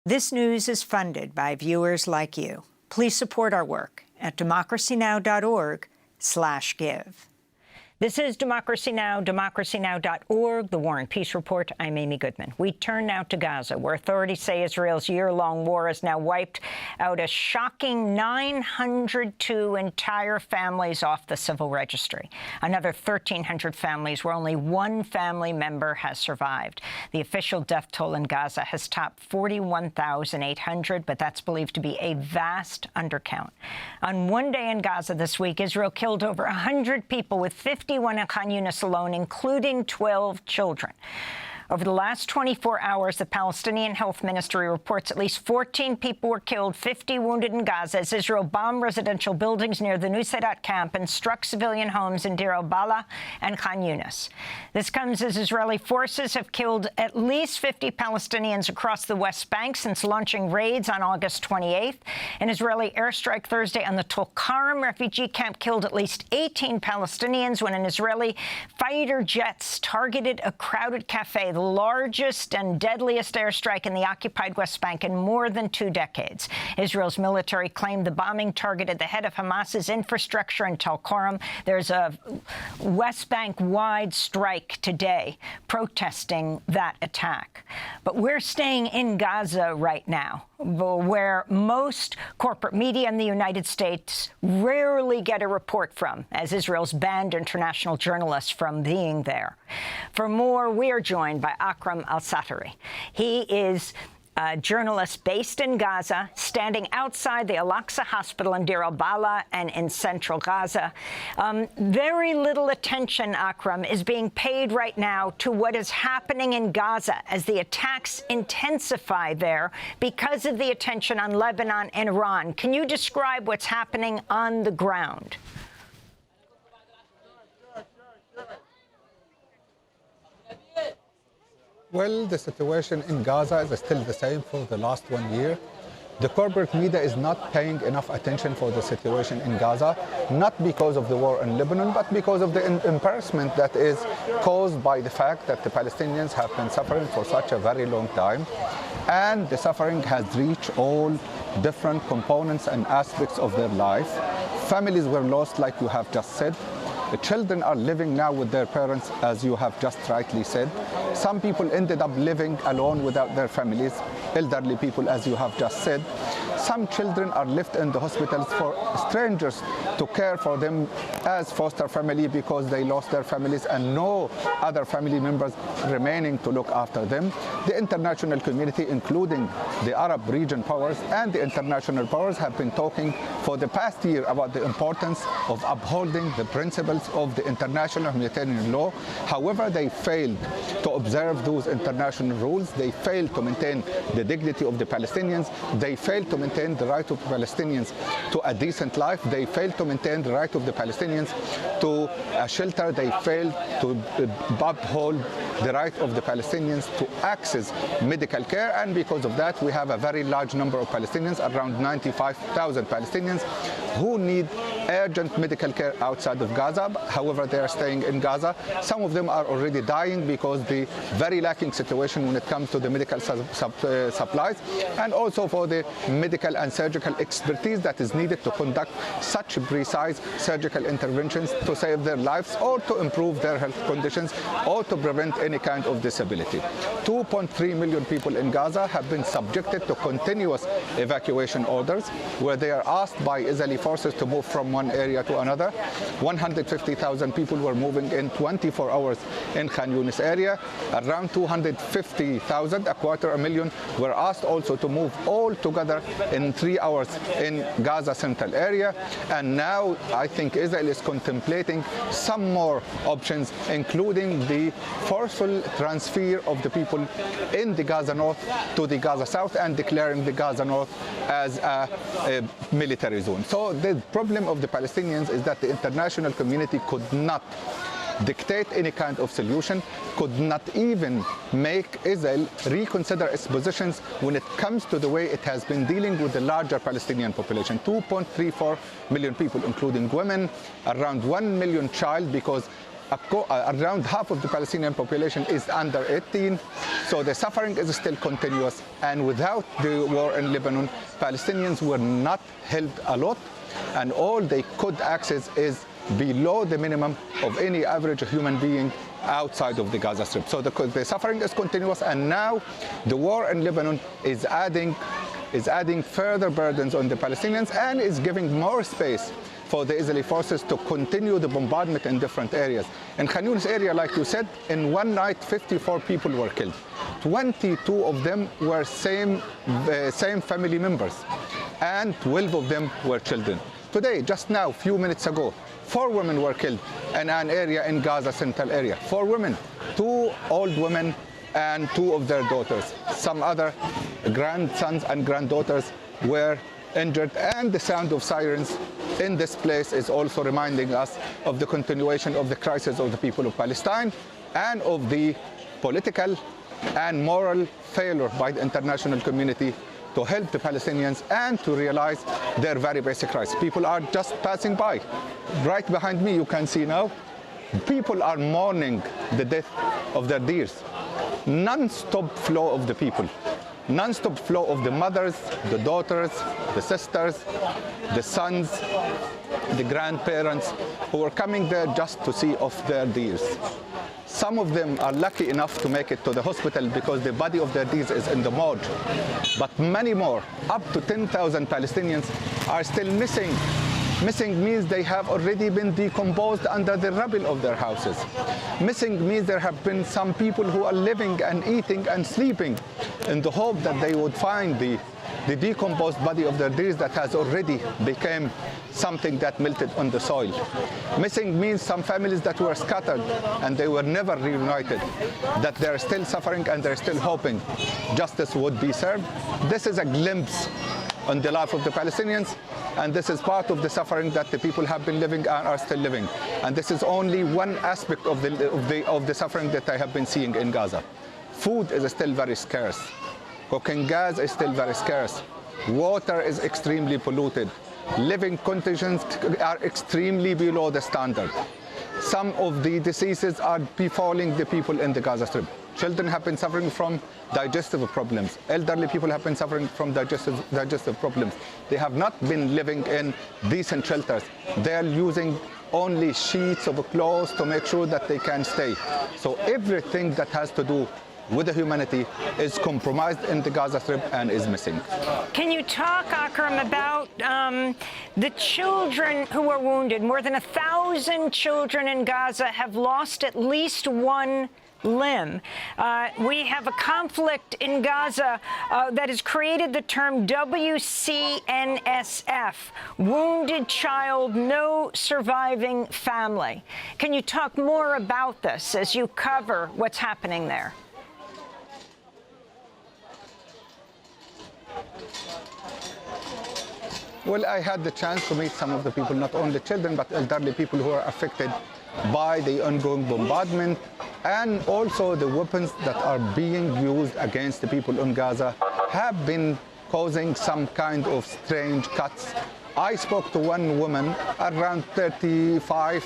This news is funded by viewers like you. Please support our work at democracynow.org/give. This is Democracy Now!, democracynow.org, The War and Peace Report. I'm Amy Goodman. We turn now to Gaza, where authorities say Israel's year-long war has now wiped out a shocking 902 entire families off the civil registry. Another 1,300 families where only one family member has survived. The official death toll in Gaza has topped 41,800, but that's believed to be a vast undercount. On one day in Gaza this week, Israel killed over 100 people, with 51 in Khan Yunis alone, including 12 children. Over the last 24 hours, the Palestinian Health Ministry reports at least 14 people were killed, 50 wounded in Gaza as Israel bombed residential buildings near the Nusayrat camp and struck civilian homes in Deir al-Balah and Khan Yunis. This comes as Israeli forces have killed at least 50 Palestinians across the West Bank since launching raids on August 28th. An Israeli airstrike Thursday on the Tulkarm refugee camp killed at least 18 Palestinians when an Israeli fighter jets targeted a crowded cafe, the largest and deadliest airstrike in the occupied West Bank in more than 2 decades. Israel's military claimed the bombing targeted the head of Hamas's infrastructure in Tulkarm. There's a West Bank-wide strike today protesting that attack. But we're staying in Gaza right now, where most corporate media in the United States rarely get a report from, as Israel's banned international journalists from being there. For more, we are joined by Akram al-Satarri. He is a journalist based in Gaza, standing outside the Al-Aqsa Hospital in Deir al-Balah and in central Gaza. Very little attention, Akram, is being paid right now to what is happening in Gaza as the attacks intensify there because of the attention on Lebanon and Iran. Can you describe what's happening on the ground? Well, the situation in Gaza is still the same for the last 1 year. The corporate media is not paying enough attention for the situation in Gaza, not because of the war in Lebanon, but because of the embarrassment that is caused by the fact that the Palestinians have been suffering for such a very long time. And the suffering has reached all different components and aspects of their life. Families were lost, like you have just said. The children are living now with their parents, as you have just rightly said. Some people ended up living alone without their families, elderly people, as you have just said. Some children are left in the hospitals for strangers to care for them as foster family because they lost their families and no other family members remaining to look after them. The international community, including the Arab region powers and the international powers, have been talking for the past year about the importance of upholding the principles of the international humanitarian law. However, they failed to observe those international rules. They failed to maintain the dignity of the Palestinians. They failed to maintain the right of Palestinians to a decent life. They failed to maintain the right of the Palestinians to a shelter. They failed to uphold the right of the Palestinians to access medical care. And because of that, we have a very large number of Palestinians, around 95,000 Palestinians, who need urgent medical care outside of Gaza. However, they are staying in Gaza. Some of them are already dying because the very lacking situation when it comes to the medical supplies, and also for the medical and surgical expertise that is needed to conduct such precise surgical interventions to save their lives or to improve their health conditions or to prevent any kind of disability. 2.3 million people in Gaza have been subjected to continuous evacuation orders, where they are asked by Israeli forces to move from one area to another. 150,000 people were moving in 24 hours in Khan Yunis area. Around 250,000, a quarter a million, were asked also to move all together in 3 hours in Gaza central area. And now I think Israel is contemplating some more options, including the forceful transfer of the people in the Gaza North to the Gaza South and declaring the Gaza North as a military zone. So the problem of the Palestinians is that the international community could not dictate any kind of solution, could not even make Israel reconsider its positions when it comes to the way it has been dealing with the larger Palestinian population. 2.34 million people, including women, around 1 million child, because Around half of the Palestinian population is under 18, so the suffering is still continuous. And without the war in Lebanon, Palestinians were not helped a lot, and all they could access is below the minimum of any average human being outside of the Gaza Strip. So the suffering is continuous, and now the war in Lebanon is adding further burdens on the Palestinians and is giving more space for the Israeli forces to continue the bombardment in different areas. In Khan Yunis area, like you said, in one night, 54 people were killed. 22 of them were same family members, and 12 of them were children. Today, just now, a few minutes ago, 4 women were killed in an area in Gaza Central area. 4 women, 2 old women and 2 of their daughters. Some other grandsons and granddaughters were injured, and the sound of sirens in this place is also reminding us of the continuation of the crisis of the people of Palestine and of the political and moral failure by the international community to help the Palestinians and to realize their very basic rights. People are just passing by. Right behind me, you can see now, people are mourning the death of their dears. Non-stop flow of the people. Non-stop flow of the mothers, the daughters, the sisters, the sons, the grandparents who are coming there just to see off their dears. Some of them are lucky enough to make it to the hospital because the body of their dears is in the morgue. But many more, up to 10,000 Palestinians, are still missing. Missing means they have already been decomposed under the rubble of their houses. Missing means there have been some people who are living and eating and sleeping in the hope that they would find the decomposed body of their dears that has already become something that melted on the soil. Missing means some families that were scattered and they were never reunited, that they're still suffering and they're still hoping justice would be served. This is a glimpse on the life of the Palestinians, and this is part of the suffering that the people have been living and are still living. And this is only one aspect of the suffering that I have been seeing in Gaza. Food is still very scarce. Cooking gas is still very scarce. Water is extremely polluted. Living conditions are extremely below the standard. Some of the diseases are befalling the people in the Gaza Strip. Children have been suffering from digestive problems. Elderly people have been suffering from digestive problems. They have not been living in decent shelters. They are using only sheets of clothes to make sure that they can stay. So everything that has to do with the humanity is compromised in the Gaza Strip and is missing. Can you talk, Akram, about the children who are wounded? More than 1,000 children in Gaza have lost at least one limb. We have a conflict in Gaza that has created the term WCNSF, Wounded Child, No Surviving Family. Can you talk more about this as you cover what's happening there? Well, I had the chance to meet some of the people, not only children, but elderly people who are affected by the ongoing bombardment and also the weapons that are being used against the people in Gaza have been causing some kind of strange cuts. I spoke to one woman around 35,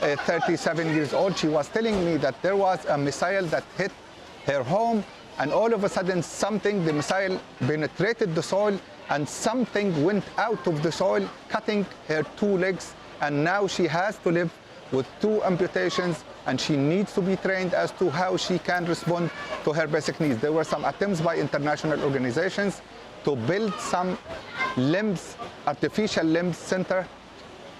37 years old. She was telling me that there was a missile that hit her home, and all of a sudden the missile penetrated the soil and something went out of the soil, cutting her 2 legs, and now she has to live with 2 amputations, and she needs to be trained as to how she can respond to her basic needs. There were some attempts by international organizations to build some limbs, artificial limbs center.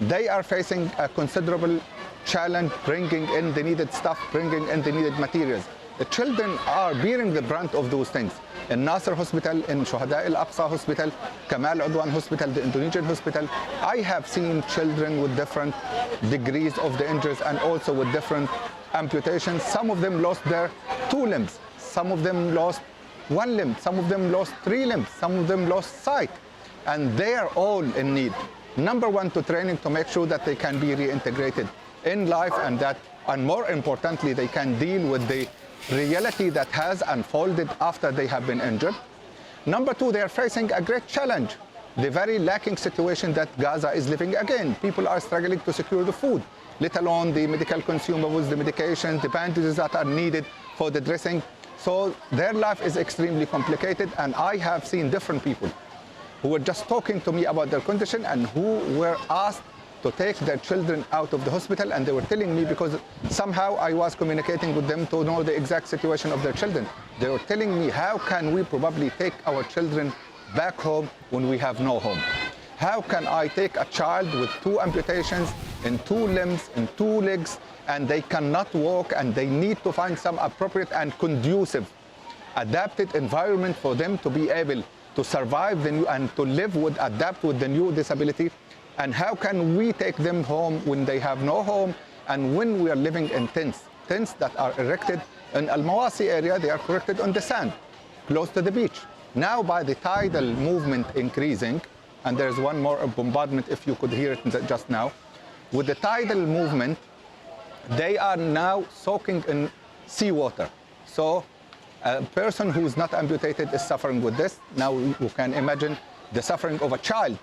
They are facing a considerable challenge bringing in the needed stuff, bringing in the needed materials. The children are bearing the brunt of those things. In Nasser Hospital, in Shuhada al-Aqsa Hospital, Kamal Udwan Hospital, the Indonesian hospital, I have seen children with different degrees of the injuries and also with different amputations. Some of them lost their 2 limbs. Some of them lost 1 limb. Some of them lost 3 limbs. Some of them lost sight. And they are all in need. Number 1, to training to make sure that they can be reintegrated in life, and more importantly, they can deal with the reality that has unfolded after they have been injured. Number 2, they are facing a great challenge the very lacking situation that Gaza is living. Again, people are struggling to secure the food, let alone the medical consumables, the medications, the bandages that are needed for the dressing. So their life is extremely complicated, and I have seen different people who were just talking to me about their condition and who were asked to take their children out of the hospital, and they were telling me, because somehow I was communicating with them to know the exact situation of their children. They were telling me, how can we probably take our children back home when we have no home? How can I take a child with 2 amputations in 2 limbs, in 2 legs, and they cannot walk, and they need to find some appropriate and conducive, adapted environment for them to be able to survive the new and to live with, adapt with the new disability? And how can we take them home when they have no home, and when we are living in tents that are erected in Al-Mawasi area? They are erected on the sand, close to the beach. Now, by the tidal movement increasing, and there's one more bombardment, if you could hear it just now, with the tidal movement, they are now soaking in seawater. So a person who is not amputated is suffering with this. Now you can imagine the suffering of a child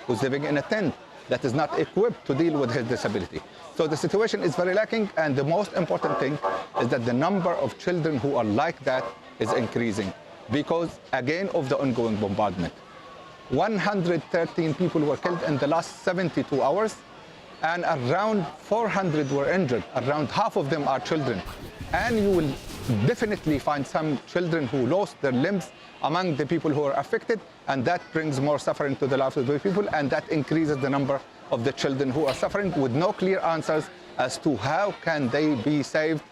who's living in a tent that is not equipped to deal with his disability. So the situation is very lacking, and the most important thing is that the number of children who are like that is increasing because, again, of the ongoing bombardment. 113 people were killed in the last 72 hours, and around 400 were injured. Around half of them are children. And you will definitely find some children who lost their limbs among the people who are affected, and that brings more suffering to the lives of the people, and that increases the number of the children who are suffering with no clear answers as to how can they be saved.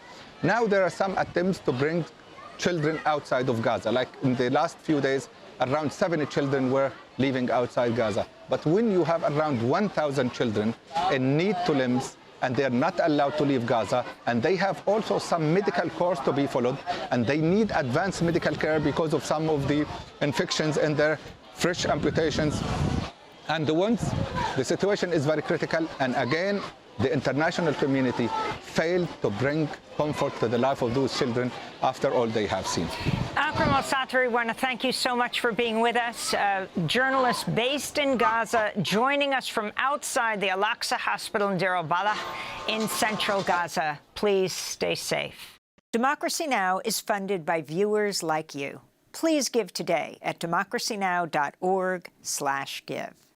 Now there are some attempts to bring children outside of Gaza. Like in the last few days, around 70 children were leaving outside Gaza. But when you have around 1,000 children in need to limbs, and they are not allowed to leave Gaza, and they have also some medical course to be followed, and they need advanced medical care because of some of the infections and their fresh amputations. And the situation is very critical, and again, the international community failed to bring comfort to the life of those children after all they have seen. Akram al-Satarri, I want to thank you so much for being with us. Journalist based in Gaza, joining us from outside the Al-Aqsa Hospital in Deir al-Balah in central Gaza. Please stay safe. Democracy Now! Is funded by viewers like you. Please give today at democracynow.org/give.